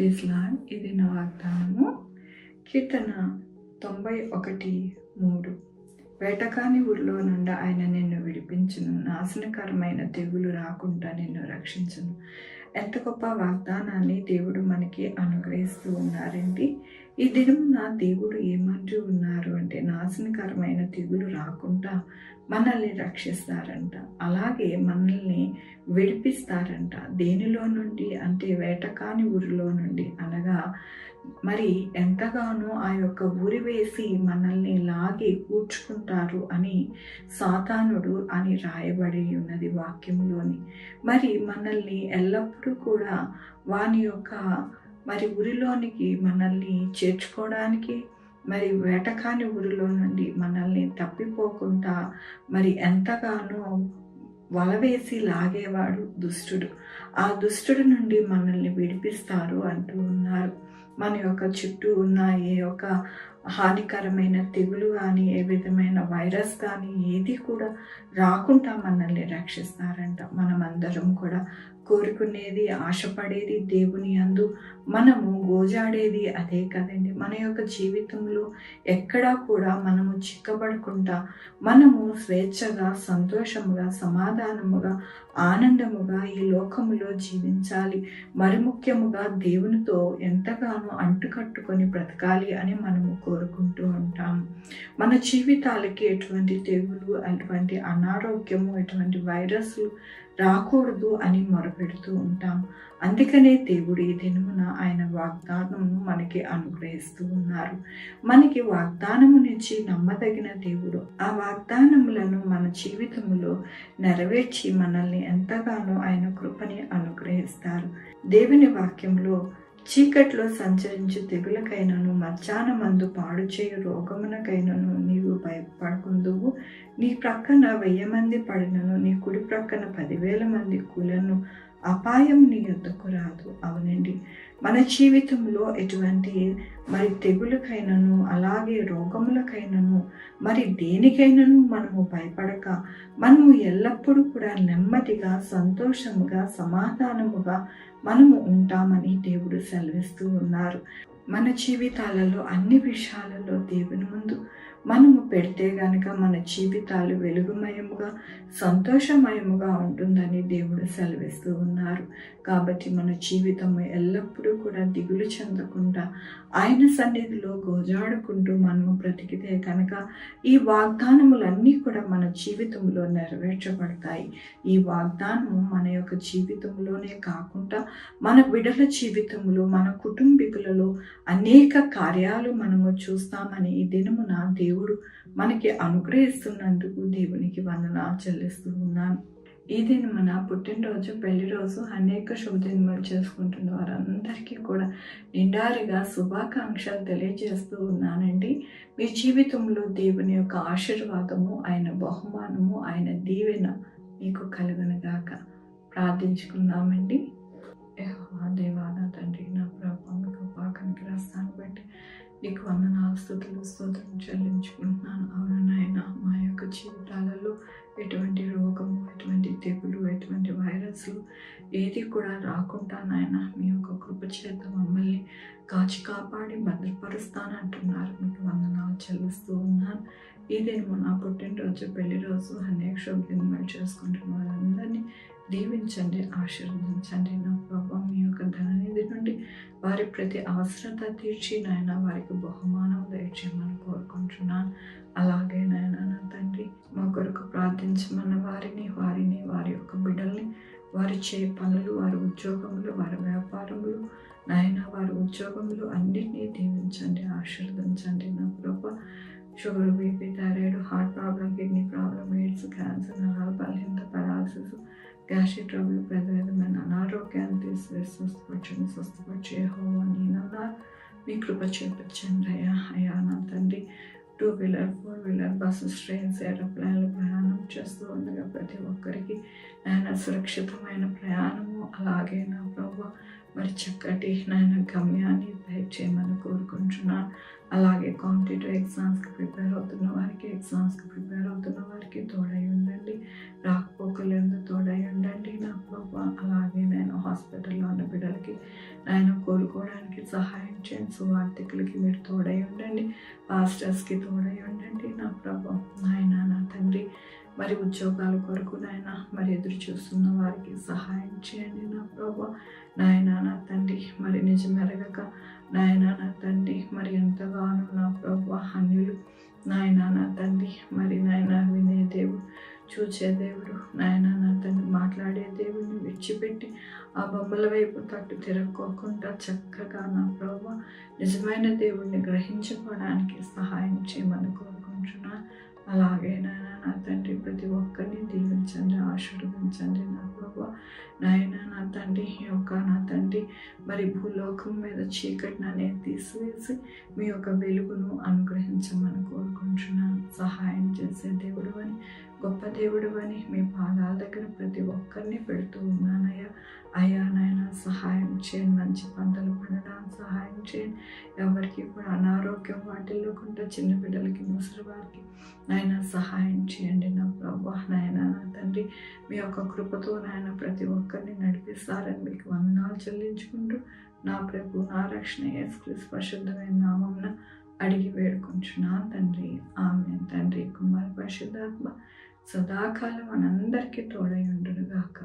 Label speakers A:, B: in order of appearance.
A: Praise lord. ఇది నా వాగ్దానము. కీర్తన 91:3. వేటకాని ఊరిలో నుండి ఆయన నిన్ను విడిపించును, నాశనకరమైన తెగులు రాకుండా నిన్ను రక్షించును. ఎంత గొప్ప వాగ్దానాన్ని దేవుడు మనకి అనుగ్రహిస్తూ ఉన్నారండి. ఈ దినమున దేవుడు ఏమంటూ ఉన్నారు అంటే, నాశనకరమైన తెగులు రాకుండా మనల్ని రక్షిస్తారంట, అలాగే మనల్ని విడిపిస్తారంట. దేనిలో నుండి అంటే వేటకాని ఊరిలో నుండి, అనగా మరి ఎంతగానో ఆ యొక్క ఉరి వేసి మనల్ని లాగి కూర్చుకుంటారు అని సాతానుడు అని రాయబడి ఉన్నది వాక్యంలోని. మరి మనల్ని ఎల్లప్పుడూ కూడా వాని యొక్క మరి ఉరిలోనికి మనల్ని చేర్చుకోవడానికి, మరి వేటకాని ఊరిలో నుండి మనల్ని తప్పిపోకుండా మరి ఎంతగానో వలవేసి లాగేవాడు దుష్టుడు. ఆ దుష్టుడి నుండి మనల్ని విడిపిస్తారు అంటూ ఉన్నారు. మన యొక్క చుట్టూ ఉన్న ఏ యొక్క హానికరమైన తెగులు కానీ, ఏ విధమైన వైరస్ కానీ ఏది కూడా రాకుండా మనల్ని రక్షిస్తారంట. మనమందరం కూడా కోరుకునేది, ఆశపడేది దేవుని యందు మనము గోజాడేది అదే కదండి. మన యొక్క జీవితంలో ఎక్కడా కూడా మనము చిక్కబడకుండా మనము స్వేచ్ఛగా, సంతోషముగా, సమాధానముగా, ఆనందముగా ఈ లోకములో జీవించాలి. మరి ముఖ్యముగా దేవునితో ఎంతగానో అంటుకట్టుకొని బ్రతకాలి అని మనము కోరుకుంటూ ఉంటాము. మన జీవితాలకి ఎటువంటి తెగులు, అటువంటి అనారోగ్యము, ఎటువంటి వైరస్లు రాకూడదు అని మొరపెడుతూ ఉంటాం. అందుకనే దేవుడు ఈ దినమున ఆయన వాగ్దానము మనకి అనుగ్రహిస్తూ ఉన్నారు. మనకి వాగ్దానము నుంచి నమ్మదగిన దేవుడు ఆ వాగ్దానములను మన జీవితంలో నెరవేర్చి మనల్ని ఎంతగానో ఆయన కృపని అనుగ్రహిస్తారు. దేవుని వాక్యంలో, చీకట్లో సంచరించు తెగులకైనను, మధ్యాహ్నమందు పాడు చేయు రోగమునకైనను నీవు భయపడకుందువు. నీ ప్రక్కన 1000 మంది పడినను, నీ కుడి ప్రక్కన 10,000 మంది కూలను, అపాయం నీ యొద్దకు రాదు. అవునండి, మన జీవితంలో ఎటువంటి మరి తెగులకైనను, అలాగే రోగములకైనను, మరి దేనికైనాను మనము భయపడక మనము ఎల్లప్పుడూ కూడా నెమ్మదిగా, సంతోషముగా, సమాధానముగా మనము ఉంటామని దేవుడు సెలవిస్తూ ఉన్నారు. మన జీవితాలలో అన్ని విషయాలలో దేవుని ముందు మనము పెడితే గనక మన జీవితాలు వెలుగుమయముగా, సంతోషమయముగా ఉంటుందని దేవుడు సెలవిస్తూ ఉన్నారు. కాబట్టి మన జీవితం ఎల్లప్పుడూ కూడా దిగులు చెందకుండా ఆయన సన్నిధిలో గోజాడుకుంటూ మనము బ్రతికితే కనుక ఈ వాగ్దానములన్నీ కూడా మన జీవితంలో నెరవేర్చబడతాయి. ఈ వాగ్దానము మన యొక్క జీవితంలోనే కాకుండా మన బిడ్డల జీవితంలో, మన కుటుంబీకులలో అనేక కార్యాలు మనము చూస్తామని ఈ దినమున దేవుడు మనకి అనుగ్రహిస్తున్నందుకు దేవునికి వందనాలు చెల్లిస్తూ ఉన్నాను. ఈ దినమున పుట్టినరోజు, పెళ్లి రోజు, అనేక శుభదినములు చేసుకుంటున్న వారందరికీ కూడా నిండారుగా శుభాకాంక్షలు తెలియజేస్తూ ఉన్నానండి. మీ జీవితంలో దేవుని యొక్క ఆశీర్వాదము, ఆయన బహుమానము, ఆయన దీవెన మీకు కలుగునుగాక. ప్రార్థించుకుందామండి. యెహోవా దేవా, నా తండ్రి, నా ప్రభువా, మీ కృపా కనికరాన్ని బట్టి నీకు వందనాలు, స్తుతులు, స్తోత్రం చెల్లించుకుంటున్నాను. అవును నాయన, మా యొక్క జీవితాలలో ఎటువంటి రోగము, ఎటువంటి తెగులు, ఎటువంటి వైరస్లు ఏది కూడా రాకుండా నాయన మీ యొక్క కృప చేత మమ్మల్ని కాచి కాపాడి భద్రపరుస్తానంటున్నారు. మీకు వందనాలు చెల్లిస్తూ ఉన్నాను. ఈ దినము నా పుట్టినరోజు, పెళ్లి రోజు, అనేక శుభదినములు చేసుకుంటున్న వారందరినీ దీవించండి, ఆశీర్వదించండి. నా ప్రభావ మీ యొక్క ధననిధి నుండి వారి ప్రతి అవసరత తీర్చి నాయన వారికి బహుమానం దయచేయమని కోరుకుంటున్నాను. అలాగే నాయన, నా తండ్రి, మా కొరకు ప్రార్థించమన్న వారిని వారి యొక్క బిడ్డల్ని, వారి చేయ పనులు, వారి ఉద్యోగములు, వారి వ్యాపారములు నాయన, వారి ఉద్యోగములు అన్నిటినీ దీవించండి, ఆశీర్వదించండి. నా ప్రభావ sugar, BP, thyroid, heart problem, kidney problem, AIDS, cancer, నరాల బలహీనత, పారాలసిస్, గ్యాస్ట్రిక్ ట్రబుల్, విధమైన అనారోగ్యాన్ని తీసివేసి స్వస్థపరిచే యెహోవా నేనన్నారు. మీ కృప చూపించండి అయ్యా నా తండ్రి. 2-వీలర్, 4-వీలర్, బస్సెస్, ట్రైన్స్, ఏరోప్లేన్లు ప్రయాణం చేస్తూ ఉండగా ప్రతి ఒక్కరికి నాయన సురక్షితమైన ప్రయాణము, అలాగే నా ప్రభు మరి చక్కటి నాయన గమ్యాన్ని దయచేయమని కోరుకుంటున్నాను. అలాగే కాంపిటేటివ్ ఎగ్జామ్స్కి ప్రిపేర్ అవుతున్న వారికి తోడై ఉండండి. రాకపోకలందు తోడై ఉండండి నా ప్రభా. అలాగే నేను హాస్పిటల్లో ఉన్న బిడ్డలకి నాయన కోలుకోవడానికి సహాయం చేయండి. సువార్థికులకి మీరు తోడై ఉండండి. పాస్టర్స్కి తోడై ఉండండి నా ప్రభా. నాయన నా తండ్రి మరి ఉద్యోగాల కొరకు నాయన మరి ఎదురు చూస్తున్న వారికి సహాయం చేయండి నా ప్రభా. నాయన నా తండ్రి మరి నిజమెరగక నాయన నా తండ్రి మరి ఎంతగానో నా ప్రభా అన్యులు నాయన నా తండ్రి మరి నాయన వినే దేవుడు, చూచే దేవుడు, నాయన నా తండ్రి మాట్లాడే దేవుడిని విడిచిపెట్టి ఆ బొమ్మల వైపు తట్టు తిరగకోకుండా చక్కగా నా ప్రభా నిజమైన దేవుడిని గ్రహించుకోవడానికి సహాయం చేయమని కోరుకుంటున్నా. అలాగే నాయన నా తండ్రి ప్రతి ఒక్కరిని దీవించండి, ఆశీర్వదించండి నా ప్రభా. నాయన నా తండ్రి నా తండ్రి మరి భూలోకం మీద చీకటిని అనేది తీసివేసి మీ యొక్క వెలుగును అనుగ్రహించమని కోరుకుంటున్నాను. సహాయం చేసే దేవుడు అని, గొప్ప దేవుడు అని మీ పాదాల దగ్గర ప్రతి ఒక్కరిని పెడుతూ ఉన్నానయ్యా. అయ్యా నాయన సహాయం చేయండి, మంచి పంటలు పండడానికి సహాయం చేయండి. ఎవరికి కూడా అనారోగ్యం వాటిల్లోకుండా చిన్న బిడ్డలకి, ముసలి వారికి నాయన సహాయం చేయండి నా ప్రభా. నాయన నా తండ్రి మీ యొక్క కృపతో నాయన ప్రతి ఒక్కరిని నడిపిస్తారని మీకు వందనాలు చెల్లించుకుంటూ నా ప్రభు, నా రక్షణ యేసుక్రీస్తు పరిశుద్ధమైన నామమున అడిగి వేడుకుంటున్నాను తండ్రి. ఆమేన్. తండ్రి, కుమార, పరిశుద్ధాత్మ సదాకాలం మనందరికీ తోడై ఉండును గాక.